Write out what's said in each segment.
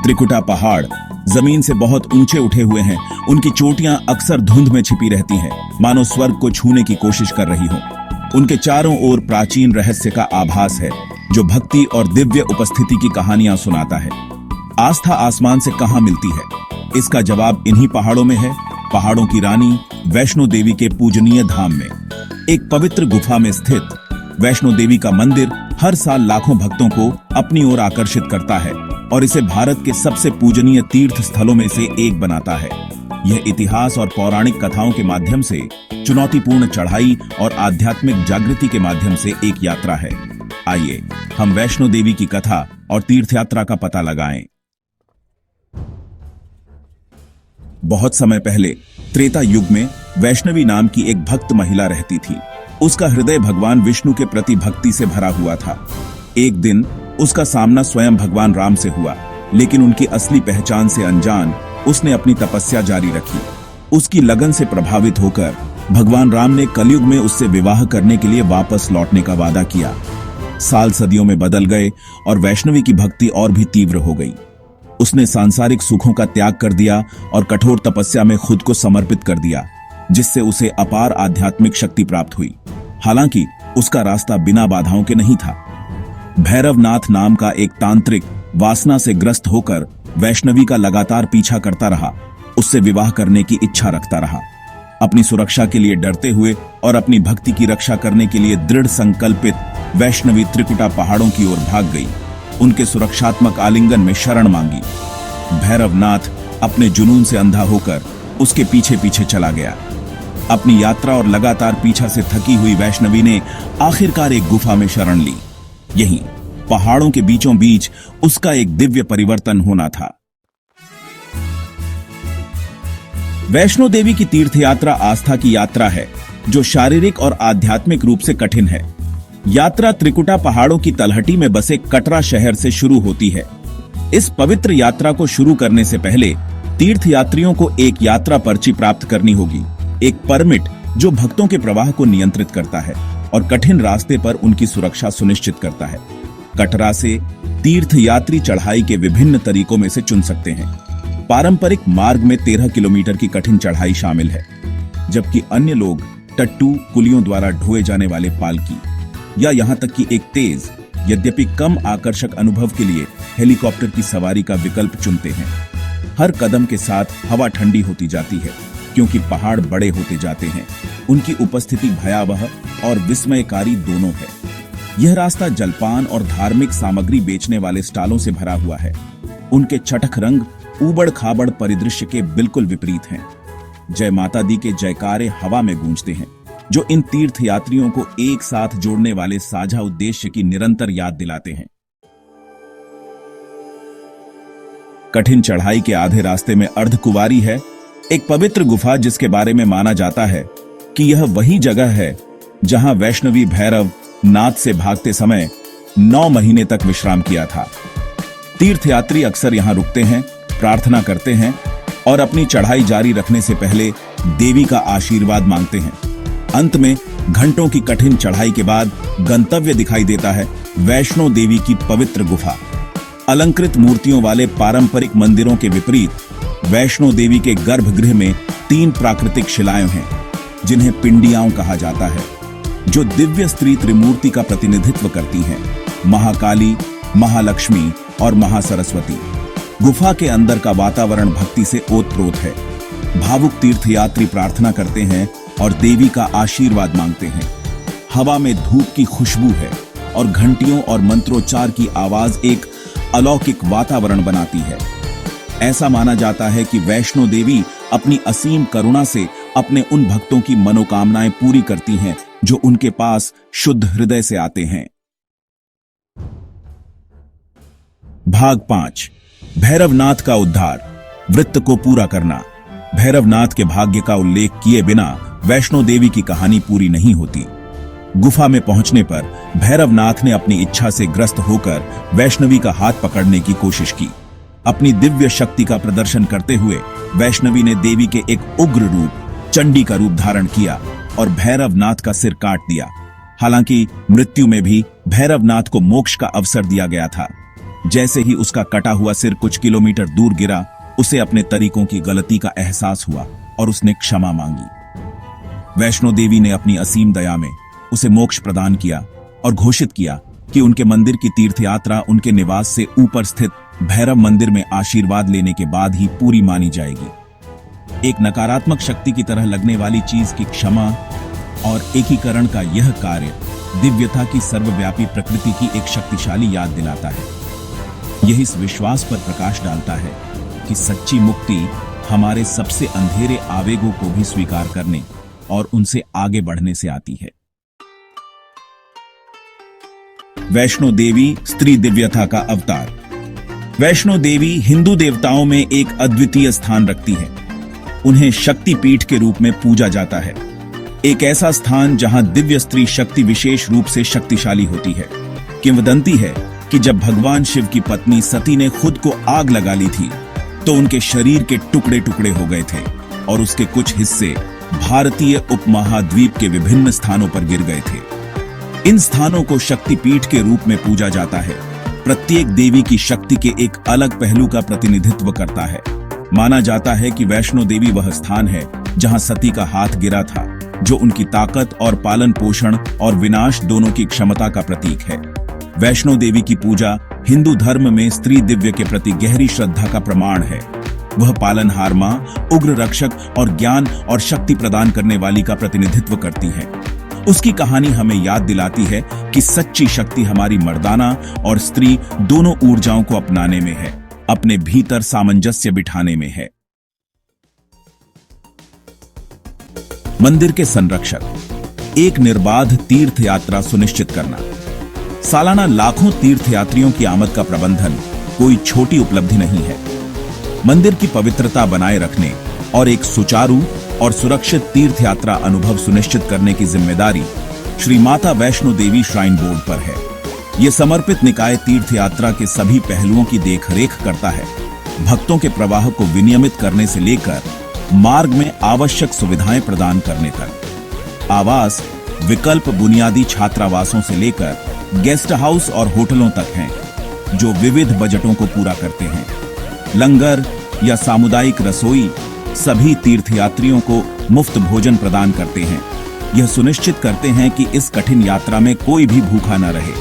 त्रिकुटा पहाड़ जमीन से बहुत ऊंचे उठे हुए हैं। उनकी चोटियां अक्सर धुंध में छिपी रहती हैं, मानो स्वर्ग को छूने की कोशिश कर रही हों। उनके चारों ओर प्राचीन रहस्य का आभास है, जो भक्ति और दिव्य उपस्थिति की कहानियां सुनाता है। आस्था आसमान से कहां मिलती है? इसका जवाब इन्हीं पहाड़ों में है। पहाड़ों की रानी वैष्णो देवी के पूजनीय धाम में एक पवित्र गुफा में स्थित वैष्णो देवी का मंदिर हर साल लाखों भक्तों को अपनी ओर आकर्षित करता है और इसे भारत के सबसे पूजनीय तीर्थ स्थलों में से एक बनाता है। यह इतिहास और पौराणिक कथाओं के माध्यम से, चुनौतीपूर्ण चढ़ाई और आध्यात्मिक जागृति के माध्यम से एक यात्रा है। आइए हम वैष्णो देवी की कथा और तीर्थ यात्रा का पता लगाएं। बहुत समय पहले त्रेता युग में वैष्णवी नाम की एक भक्त महिला रहती थी। उसका हृदय भगवान विष्णु के प्रति भक्ति से भरा हुआ था। एक दिन उसका सामना स्वयं भगवान राम से हुआ, लेकिन उनकी असली पहचान से अनजान उसने अपनी तपस्या जारी रखी। उसकी लगन से प्रभावित होकर भगवान राम ने कलयुग में उससे विवाह करने के लिए वापस लौटने का वादा किया। साल सदियों में बदल गए और वैष्णवी की भक्ति और भी तीव्र हो गई। उसने सांसारिक सुखों का त्याग कर दिया और कठोर तपस्या में खुद को समर्पित कर दिया, जिससे उसे अपार आध्यात्मिक शक्ति प्राप्त हुई। हालांकि उसका रास्ता बिना बाधाओं के नहीं था। भैरवनाथ नाम का एक तांत्रिक वासना से ग्रस्त होकर वैष्णवी का लगातार पीछा करता रहा, उससे विवाह करने की इच्छा रखता रहा। अपनी सुरक्षा के लिए डरते हुए और अपनी भक्ति की रक्षा करने के लिए दृढ़ संकल्पित वैष्णवी त्रिकुटा पहाड़ों की ओर भाग गई। उनके सुरक्षात्मक आलिंगन में शरण मांगी। भैरवनाथ अपने जुनून से अंधा होकर उसके पीछे पीछे चला गया। अपनी यात्रा और लगातार पीछा से थकी हुई वैष्णवी ने आखिरकार एक गुफा में शरण ली। यहीं पहाड़ों के बीचों बीच उसका एक दिव्य परिवर्तन होना था। वैष्णो देवी की तीर्थ यात्रा आस्था की यात्रा है, जो शारीरिक और आध्यात्मिक रूप से कठिन है। यात्रा त्रिकुटा पहाड़ों की तलहटी में बसे कटरा शहर से शुरू होती है। इस पवित्र यात्रा को शुरू करने से पहले तीर्थ यात्रियों को एक यात्रा पर्ची प्राप्त करनी होगी, एक परमिट जो भक्तों के प्रवाह को नियंत्रित करता है और कठिन रास्ते पर उनकी सुरक्षा सुनिश्चित करता है। कटरा से तीर्थ यात्री चढ़ाई के विभिन्न तरीकों में से चुन सकते हैं। पारंपरिक मार्ग में 13 किलोमीटर की कठिन चढ़ाई शामिल है, जबकि अन्य लोग टट्टू कुलियों द्वारा ढोए जाने वाले पालकी या यहां तक कि एक तेज यद्यपि कम आकर्षक अनुभव के लिए हेलीकॉप्टर की सवारी का विकल्प चुनते हैं। हर कदम के साथ हवा ठंडी होती जाती है, क्योंकि पहाड़ बड़े होते जाते हैं। उनकी उपस्थिति भयावह और विस्मयकारी दोनों है। यह रास्ता जलपान और धार्मिक सामग्री बेचने वाले स्टॉलों से भरा हुआ है। उनके चटख रंग ऊबड़ खाबड़ परिदृश्य के बिल्कुल विपरीत हैं। जय माता दी के जयकारे हवा में गूंजते हैं, जो इन तीर्थ यात्रियों को एक साथ जोड़ने वाले साझा उद्देश्य की निरंतर याद दिलाते हैं। कठिन चढ़ाई के आधे रास्ते में अर्धकुंवारी है, एक पवित्र गुफा जिसके बारे में माना जाता है कि यह वही जगह है जहां वैष्णवी भैरव नाथ से भागते समय 9 महीने तक विश्राम किया था। तीर्थयात्री अक्सर यहां रुकते हैं, प्रार्थना करते हैं और अपनी चढ़ाई जारी रखने से पहले देवी का आशीर्वाद मांगते हैं। अंत में घंटों की कठिन चढ़ाई के बाद गंतव्य दिखाई देता है, वैष्णो देवी की पवित्र गुफा। अलंकृत मूर्तियों वाले पारंपरिक मंदिरों के विपरीत वैष्णो देवी के गर्भगृह में 3 प्राकृतिक शिलाएं हैं, जिन्हें पिंडियाओं कहा जाता है, जो दिव्य स्त्री त्रिमूर्ति का प्रतिनिधित्व करती हैं, महाकाली, महालक्ष्मी और महासरस्वती। गुफा के अंदर का वातावरण भक्ति से ओतप्रोत है। भावुक तीर्थयात्री प्रार्थना करते हैं और देवी का आशीर्वाद मांगते हैं। हवा में धूप की खुशबू है और घंटियों और मंत्रोच्चार की आवाज एक अलौकिक वातावरण बनाती है। ऐसा माना जाता है कि वैष्णो देवी अपनी असीम करुणा से अपने उन भक्तों की मनोकामनाएं पूरी करती हैं जो उनके पास शुद्ध हृदय से आते हैं। भाग 5, भैरवनाथ का उद्धार, वृत्त को पूरा करना। भैरवनाथ के भाग्य का उल्लेख किए बिना वैष्णो देवी की कहानी पूरी नहीं होती। गुफा में पहुंचने पर भैरवनाथ ने अपनी इच्छा से ग्रस्त होकर वैष्णवी का हाथ पकड़ने की कोशिश की। अपनी दिव्य शक्ति का प्रदर्शन करते हुए वैष्णवी ने देवी के एक उग्र रूप चंडी का रूप धारण किया और भैरवनाथ का सिर काट दिया। हालांकि मृत्यु में भी भैरवनाथ को मोक्ष का अवसर दिया गया था। जैसे ही उसका कटा हुआ सिर कुछ किलोमीटर दूर गिरा, उसे अपने तरीकों की गलती का एहसास हुआ और उसने क्षमा मांगी। वैष्णो देवी ने अपनी असीम दया में उसे मोक्ष प्रदान किया और घोषित किया कि उनके मंदिर की तीर्थयात्रा उनके निवास से ऊपर स्थित भैरव मंदिर में आशीर्वाद लेने के बाद ही पूरी मानी जाएगी। एक नकारात्मक शक्ति की तरह लगने वाली चीज की क्षमा और एकीकरण का यह कार्य दिव्यता की सर्वव्यापी प्रकृति की एक शक्तिशाली याद दिलाता है। यह इस विश्वास पर प्रकाश डालता है कि सच्ची मुक्ति हमारे सबसे अंधेरे आवेगों को भी स्वीकार करने और उनसे आगे बढ़ने से आती है। वैष्णो देवी स्त्री दिव्यता का अवतार। वैष्णो देवी हिंदू देवताओं में एक अद्वितीय स्थान रखती है। उन्हें शक्ति पीठ के रूप में पूजा जाता है, एक ऐसा स्थान जहां दिव्य स्त्री शक्ति विशेष रूप से शक्तिशाली होती है। किंवदंती है कि जब भगवान शिव की पत्नी सती ने खुद को आग लगा ली थी तो उनके शरीर के टुकड़े टुकड़े हो गए थे और उसके कुछ हिस्से भारतीय उपमहाद्वीप के विभिन्न स्थानों पर गिर गए थे। इन स्थानों को शक्तिपीठ के रूप में पूजा जाता है। प्रत्येक देवी की शक्ति के एक अलग पहलू का प्रतिनिधित्व करता है। माना जाता है कि वैष्णो देवी वह स्थान है जहां सती का हाथ गिरा था, जो उनकी ताकत और पालन पोषण और विनाश दोनों की क्षमता का प्रतीक है। वैष्णो देवी की पूजा हिंदू धर्म में स्त्री दिव्य के प्रति गहरी श्रद्धा का प्रमाण है। वह पालनहार मां, उग्र रक्षक और ज्ञान और शक्ति प्रदान करने वाली का प्रतिनिधित्व करती है। उसकी कहानी हमें याद दिलाती है कि सच्ची शक्ति हमारी मर्दाना और स्त्री दोनों ऊर्जाओं को अपनाने में है, अपने भीतर सामंजस्य बिठाने में है। मंदिर के संरक्षक। एक निर्बाध तीर्थ यात्रा सुनिश्चित करना। सालाना लाखों तीर्थयात्रियों की आमद का प्रबंधन कोई छोटी उपलब्धि नहीं है। मंदिर की पवित्रता बनाए रखने और एक सुचारू और सुरक्षित तीर्थयात्रा अनुभव सुनिश्चित करने की जिम्मेदारी श्री माता वैष्णो देवी श्राइन बोर्ड पर है। यह समर्पित निकाय तीर्थयात्रा के सभी पहलुओं की देखरेख करता है, भक्तों के प्रवाह को विनियमित करने से लेकर मार्ग में आवश्यक सुविधाएं प्रदान करने तक। आवास विकल्प बुनियादी छात्रावासों से लेकर गेस्ट हाउस और होटलों तक हैं, जो विविध बजटों को पूरा करते हैं। लंगर या सामुदायिक रसोई सभी तीर्थयात्रियों को मुफ्त भोजन प्रदान करते हैं। यह सुनिश्चित करते हैं कि इस कठिन यात्रा में कोई भी भूखा न रहे।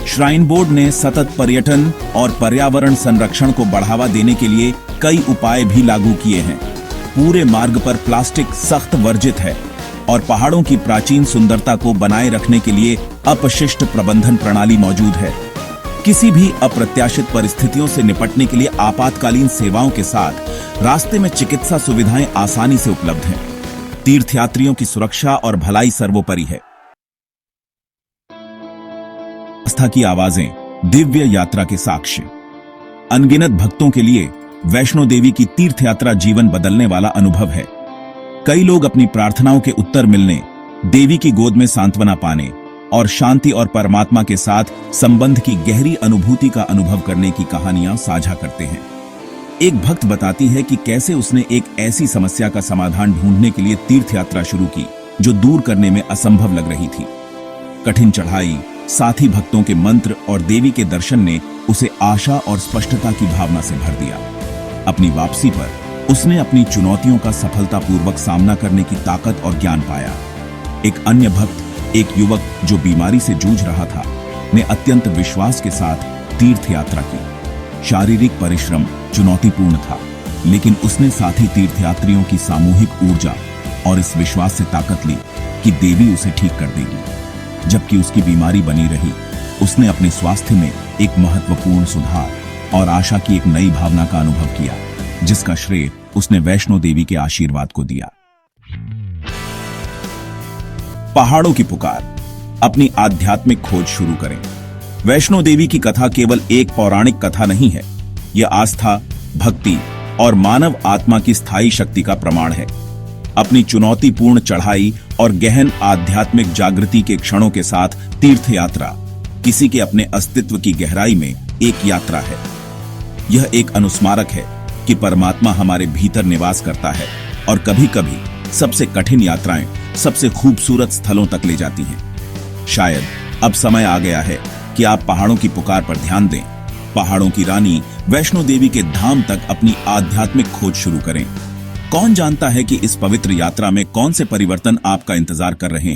श्राइन बोर्ड ने सतत पर्यटन और पर्यावरण संरक्षण को बढ़ावा देने के लिए कई उपाय भी लागू किए हैं। पूरे मार्ग पर प्लास्टिक सख्त वर्जित है और पहाड़ों की प्राचीन सुंदरता को बनाए रखने के लिए अपशिष्ट प्रबंधन प्रणाली मौजूद है। किसी भी अप्रत्याशित परिस्थितियों से निपटने के लिए आपातकालीन सेवाओं के साथ रास्ते में चिकित्सा सुविधाएं आसानी से उपलब्ध हैं। तीर्थयात्रियों की सुरक्षा और भलाई सर्वोपरि है। आस्था की आवाजें, दिव्य यात्रा के साक्ष्य। अनगिनत भक्तों के लिए वैष्णो देवी की तीर्थयात्रा जीवन बदलने वाला अनुभव है। कई लोग अपनी प्रार्थनाओं के उत्तर मिलने, देवी की गोद में सांत्वना पाने और शांति और परमात्मा के साथ संबंध की गहरी अनुभूति का अनुभव करने की कहानियां साझा करते हैं। एक भक्त बताती है कि कैसे उसने एक ऐसी समस्या का समाधान ढूंढने के लिए तीर्थयात्रा शुरू की जो दूर करने में असंभव लग रही थी। कठिन चढ़ाई, साथी भक्तों के मंत्र और देवी के दर्शन ने उसे आशा और स्पष्टता की भावना से भर दिया। अपनी वापसी पर उसने अपनी चुनौतियों का सफलतापूर्वक सामना करने की ताकत और ज्ञान पाया। एक अन्य भक्त, एक युवक जो बीमारी से जूझ रहा था, ने अत्यंत विश्वास के साथ तीर्थ यात्रा की। शारीरिक परिश्रम चुनौतीपूर्ण था, लेकिन उसने साथी तीर्थयात्रियों की सामूहिक ऊर्जा और इस विश्वास से ताकत ली कि देवी उसे ठीक कर देगी। जबकि उसकी बीमारी बनी रही, उसने अपने स्वास्थ्य में एक महत्वपूर्ण सुधार और आशा की एक नई भावना का अनुभव किया, जिसका श्रेय उसने वैष्णो देवी के आशीर्वाद को दिया। पहाड़ों की पुकार। अपनी आध्यात्मिक खोज शुरू करें। वैष्णो देवी की कथा केवल एक पौराणिक कथा नहीं है, यह आस्था, भक्ति और मानव आत्मा की स्थायी शक्ति का प्रमाण है। अपनी चुनौतीपूर्ण चढ़ाई और गहन आध्यात्मिक जागृति के क्षणों के साथ तीर्थयात्रा किसी के अपने अस्तित्व की गहराई में एक यात्रा है। यह एक अनुस्मारक है कि परमात्मा हमारे भीतर निवास करता है और कभी-कभी सबसे कठिन यात्राएं सबसे खूबसूरत स्थलों तक ले जाती हैं। शायद अब समय आ गया है कि आप पहाड़ों की पुकार पर ध्यान दें। पहाड़ों की रानी वैष्णो देवी के धाम तक अपनी आध्यात्मिक खोज शुरू करें। कौन जानता है कि इस पवित्र यात्रा में कौन से परिवर्तन आपका इंतजार कर रहे हैं।